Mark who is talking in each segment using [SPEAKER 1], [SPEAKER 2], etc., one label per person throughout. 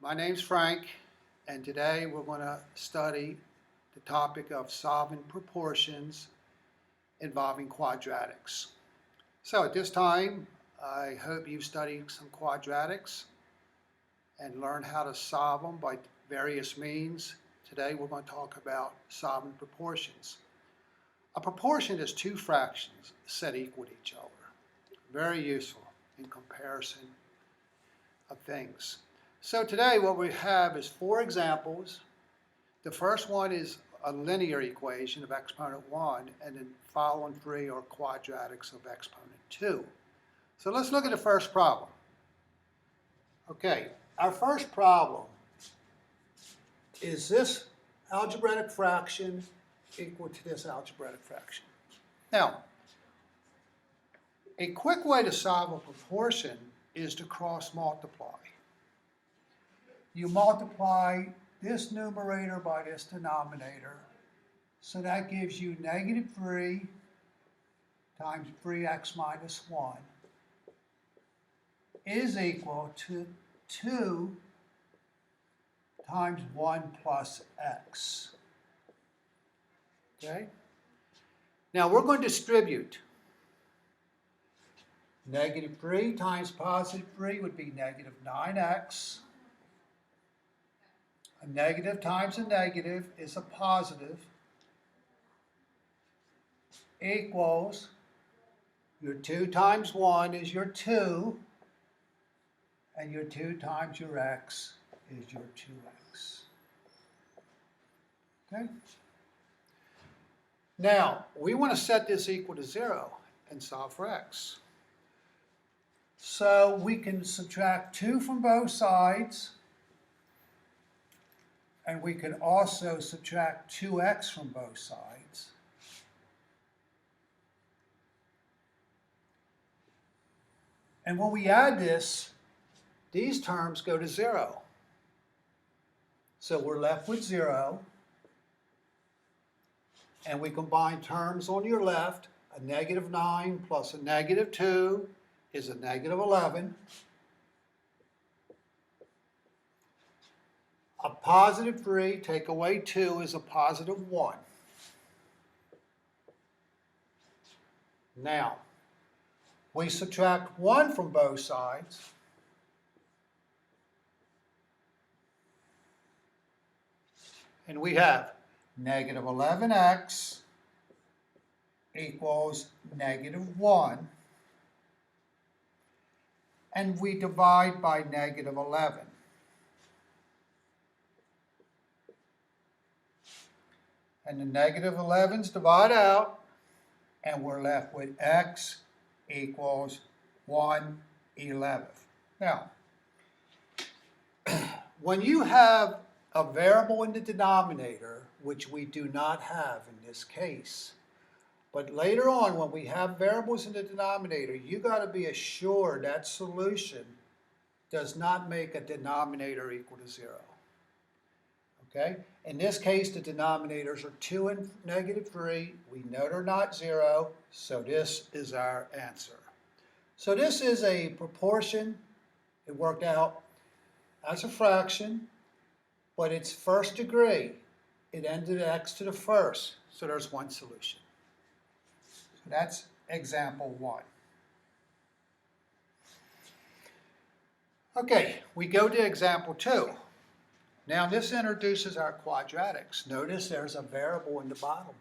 [SPEAKER 1] My name's Frank, and today we're going to study the topic of solving proportions involving quadratics. So at this time, I hope you've studied some quadratics and learned how to solve them by various means. Today we're going to talk about solving proportions. A proportion is two fractions set equal to each other. Very useful in comparison of things. So today what we have is four examples. The first one is a linear equation of exponent 1, and then following three are quadratics of exponent 2. So let's look at the first problem. Okay, our first problem is this algebraic fraction equal to this algebraic fraction. Now, a quick way to solve a proportion is to cross multiply. You multiply this numerator by this denominator, so that gives you negative 3 times 3x minus 1 is equal to 2 times 1 plus x. Okay? Now we're going to distribute. Negative 3 times positive 3 would be negative 9x. A negative times a negative is a positive, equals your 2 times 1 is your 2, and your 2 times your x is your 2x. Okay? Now, we want to set this equal to 0 and solve for x. So we can subtract 2 from both sides, and we can also subtract 2x from both sides. And when we add this, these terms go to 0. So we're left with 0. And we combine terms on your left. A negative 9 plus a negative 2 is a negative 11. A positive 3, take away 2, is a positive 1. Now, we subtract 1 from both sides. And we have negative 11x equals negative 1. And we divide by negative 11. And the negative 11s divide out, and we're left with x equals 1/11. Now, when you have a variable in the denominator, which we do not have in this case, but later on when we have variables in the denominator, you got to be assured that solution does not make a denominator equal to 0. Okay? In this case, the denominators are 2 and negative 3. We know they're not 0, so this is our answer. So this is a proportion. It worked out as a fraction, but it's first degree. It ended at x to the first, so there's one solution. So that's example 1. Okay, we go to example 2. Now this introduces our quadratics. Notice there's a variable in the bottom.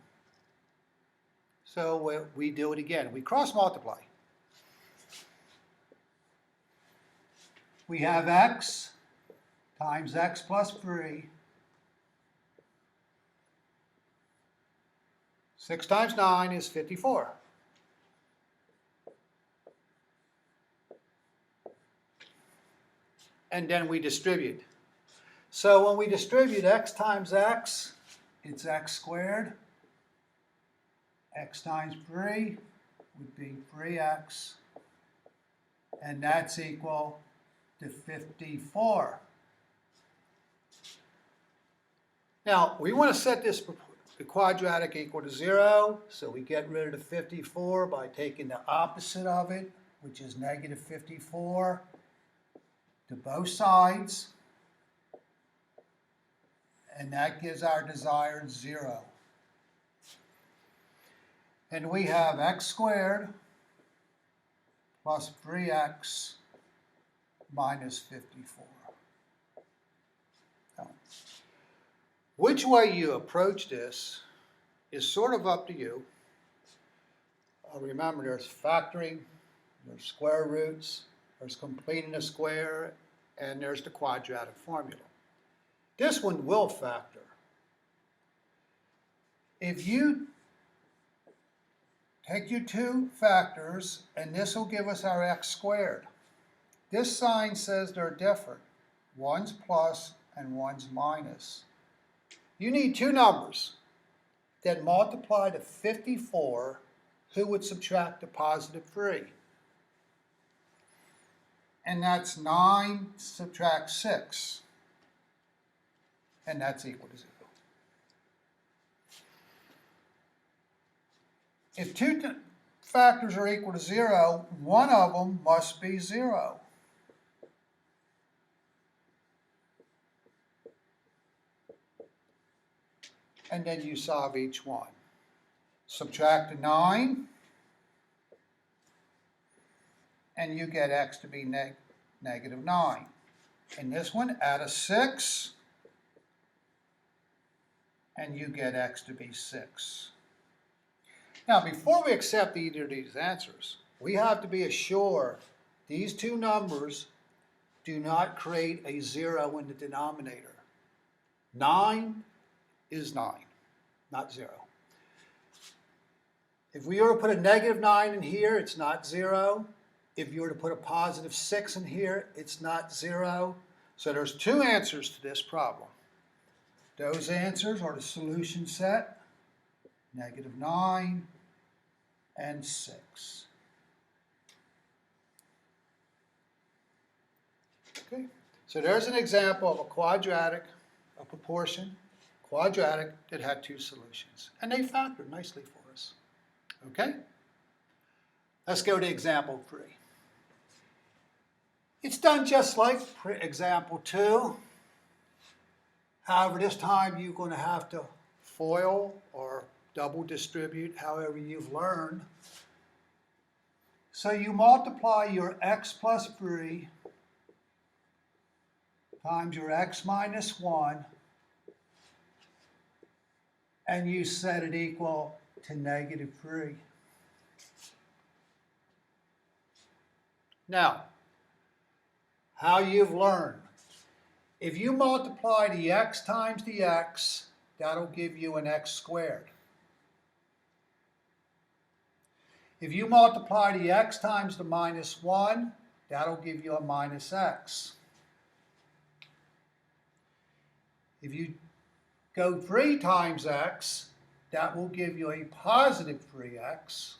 [SPEAKER 1] So we do it again. We cross multiply. We have x times x plus 3. 6 times 9 is 54. And then we distribute. So when we distribute x times x, it's x squared. X times 3 would be 3x. And that's equal to 54. Now, we want to set this quadratic equal to 0, so we get rid of the 54 by taking the opposite of it, which is negative 54, to both sides. and that gives our desired 0. And we have x squared plus 3x minus 54. Now, which way you approach this is sort of up to you. Remember, there's factoring, there's square roots, there's completing a square, and there's the quadratic formula. This one will factor. If you take your two factors, and this will give us our x squared. This sign says they're different. One's plus and one's minus. You need two numbers that multiply to 54 who would subtract the positive 3. And that's 9 subtract 6. And that's equal to 0. If two factors are equal to 0, one of them must be 0. And then you solve each one. Subtract a 9, and you get x to be negative 9. In this one, add a 6, and you get x to be 6. Now, before we accept either of these answers, we have to be assured these two numbers do not create a 0 in the denominator. 9 is 9, not 0. If we were to put a negative 9 in here, it's not 0. If you were to put a positive 6 in here, it's not 0. So there's two answers to this problem. Those answers are the solution set, negative 9 and 6. Okay, so there's an example of a quadratic, a proportion, quadratic that had two solutions. And they factored nicely for us. Okay? Let's go to example 3. It's done just like example 2. However, this time you're going to have to FOIL or double distribute, however you've learned. So you multiply your x plus 3 times your x minus 1, and you set it equal to negative 3. Now, how you've learned. If you multiply the x times the x, that'll give you an x squared. If you multiply the x times the minus 1, that'll give you a minus x. If you go 3 times x, that will give you a positive 3x.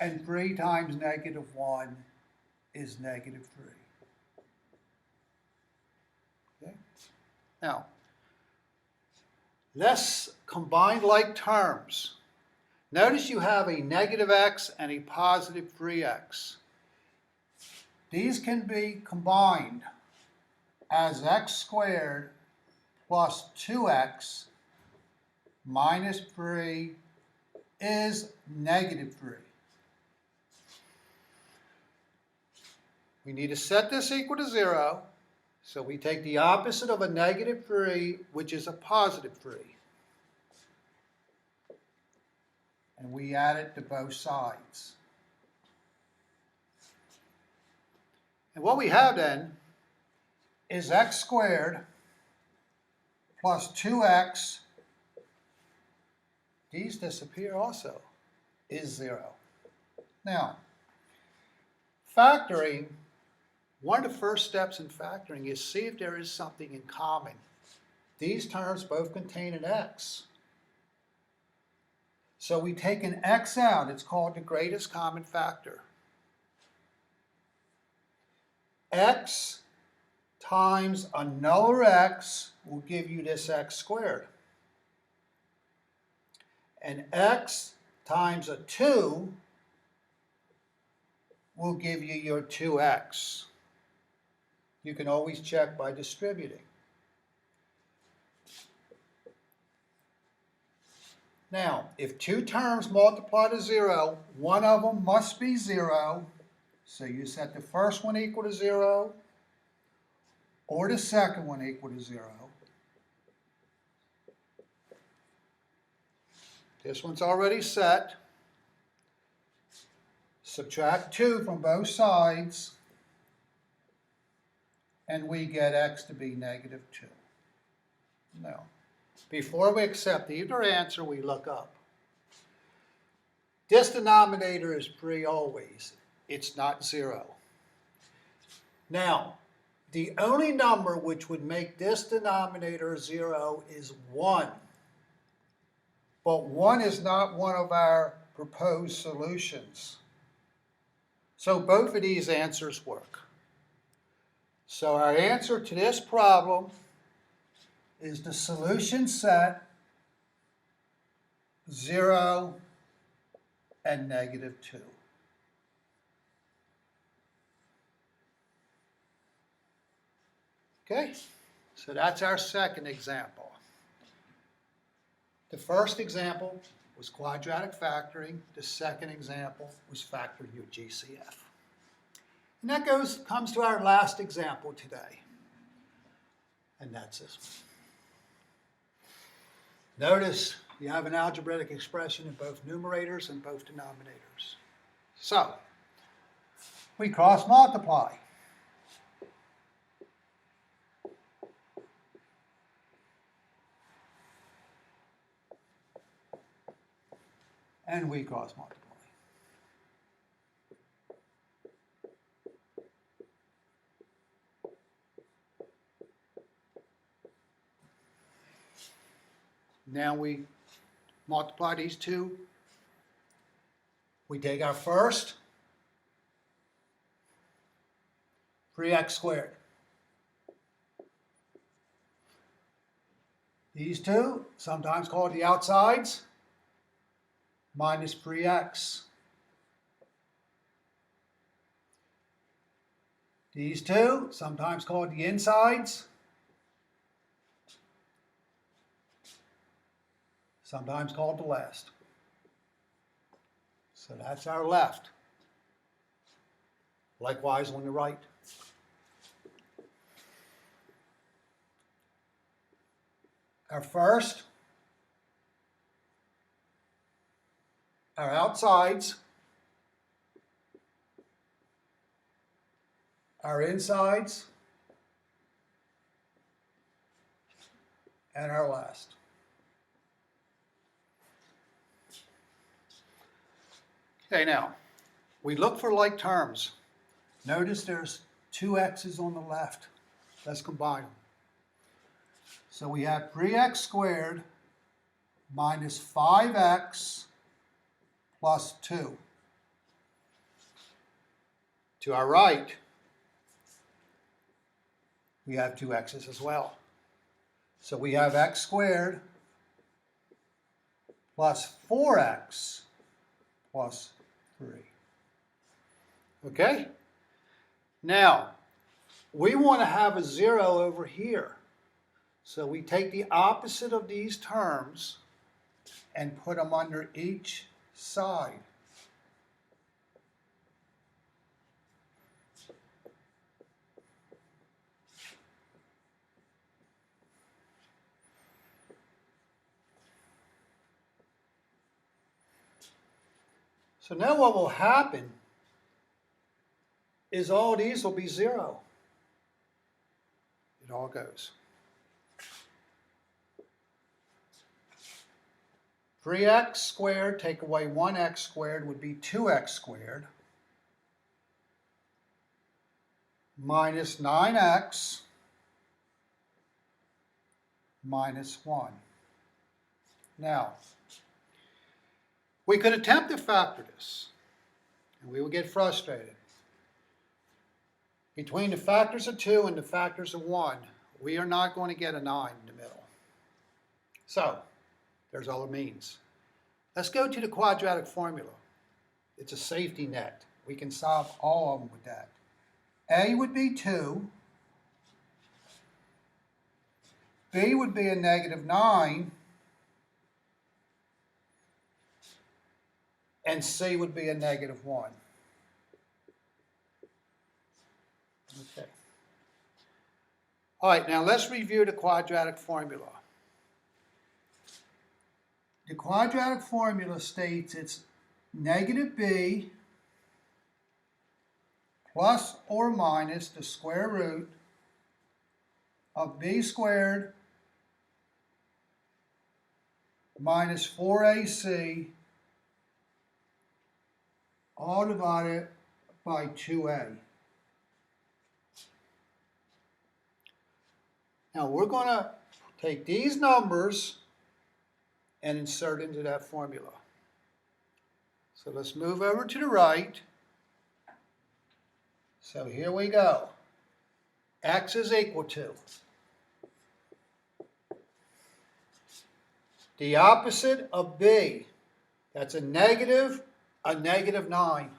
[SPEAKER 1] And 3 times negative 1 is negative 3. Okay? Now, let's combine like terms. Notice you have a negative x and a positive 3x. These can be combined as x squared plus 2x minus 3 is negative 3. We need to set this equal to 0, so we take the opposite of a negative 3, which is a positive 3. And we add it to both sides. And what we have then is x squared plus 2x, these disappear also, is 0. Now, factoring, one of the first steps in factoring is see if there is something in common. These terms both contain an x. So we take an x out. It's called the greatest common factor. X times another x will give you this x squared. And x times a 2 will give you your 2x. You can always check by distributing. Now, if two terms multiply to 0, one of them must be 0. So you set the first one equal to 0 or the second one equal to 0. This one's already set. Subtract 2 from both sides, and we get x to be negative 2. Now, before we accept either answer, we look up. This denominator is free always. It's not 0. Now, the only number which would make this denominator 0 is 1. But 1 is not one of our proposed solutions. So both of these answers work. So our answer to this problem is the solution set 0 and negative 2. Okay, so that's our second example. The first example was quadratic factoring. The second example was factoring your GCF. And that comes to our last example today. And that's this one. Notice you have an algebraic expression in both numerators and both denominators. So, we cross multiply. And we cross multiply. Now we multiply these two. We take our first, 3x squared. These two, sometimes called the outsides, minus 3x. These two, sometimes called the insides, sometimes called the last. So that's our left. Likewise on the right. Our first, our outsides, our insides, and our last. Okay, now, we look for like terms. Notice there's two x's on the left. Let's combine them. So we have 3x squared minus 5x plus 2. To our right, we have two x's as well. So we have x squared plus 4x plus 3. Okay? Now, we want to have a 0 over here. So we take the opposite of these terms and put them under each side. So now what will happen is all these will be 0. It all goes. 3x squared, take away 1x squared would be 2x squared. Minus 9x minus 1. Now, we could attempt to factor this, and we would get frustrated. Between the factors of 2 and the factors of 1, we are not going to get a 9 in the middle. So, there's all the means. Let's go to the quadratic formula. It's a safety net. We can solve all of them with that. A would be 2. B would be a negative 9. and c would be a -1. Okay. All right, now let's review the quadratic formula. The quadratic formula states it's -b plus or minus the square root of b squared minus 4ac all divided by 2a. Now we're going to take these numbers and insert into that formula. So let's move over to the right. So here we go. X is equal to the opposite of b. That's a -9.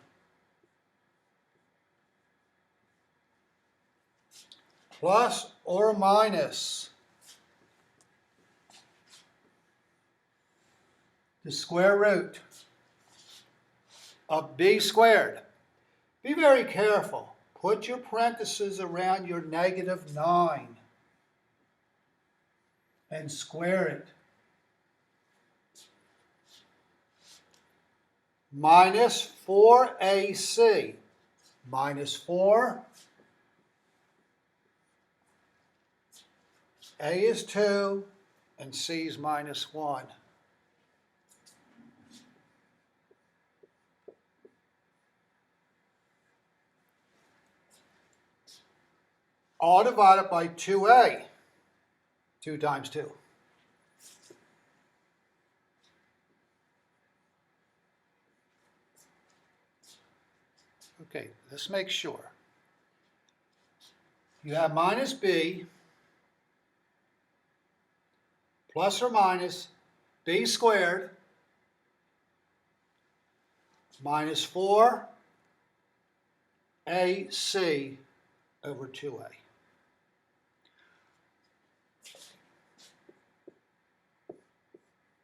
[SPEAKER 1] Plus or minus the square root of b squared. Be very careful. Put your parentheses around your -9 and square it. Minus 4ac. Minus 4. A is 2 and C is -1. All divided by 2a. 2 times 2. Okay, let's make sure. You have minus b plus or minus b squared minus 4ac over 2a.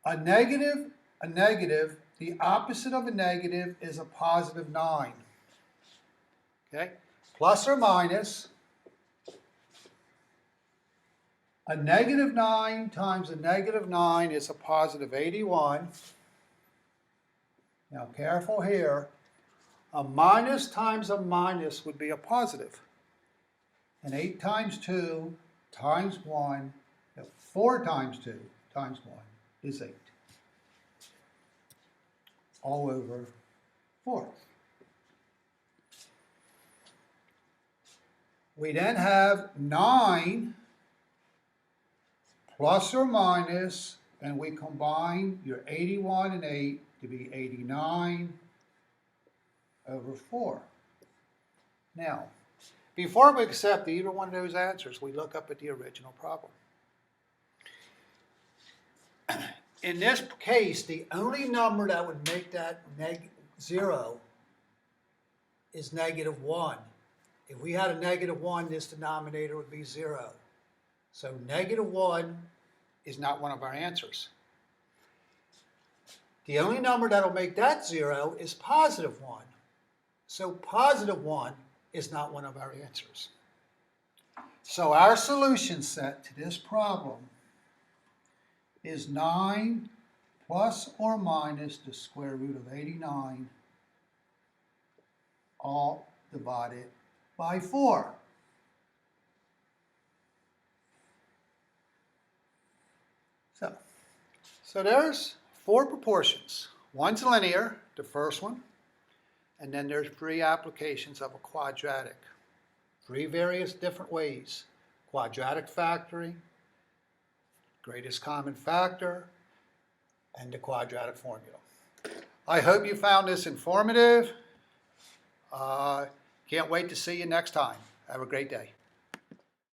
[SPEAKER 1] A negative, the opposite of a negative is a +9. Okay? Plus or minus a -9 times a -9 is a +81. Now careful here. A minus times a minus would be a positive. And 8 times 2 times 1, 4 times 2 times 1 is 8. All over 4. We then have 9 plus or minus, and we combine your 81 and 8 to be 89 over 4. Now, before we accept either one of those answers, we look up at the original problem. In this case, the only number that would make that 0 is -1. If we had a -1, this denominator would be 0. So -1 is not one of our answers. The only number that will make that 0 is +1. So +1 is not one of our answers. So our solution set to this problem is 9 plus or minus the square root of 89, all divided by 4. So there's 4 proportions. One's linear, the first one, and then there's 3 applications of a quadratic. 3 various different ways. Quadratic factoring, greatest common factor, and the quadratic formula. I hope you found this informative. Can't wait to see you next time. Have a great day.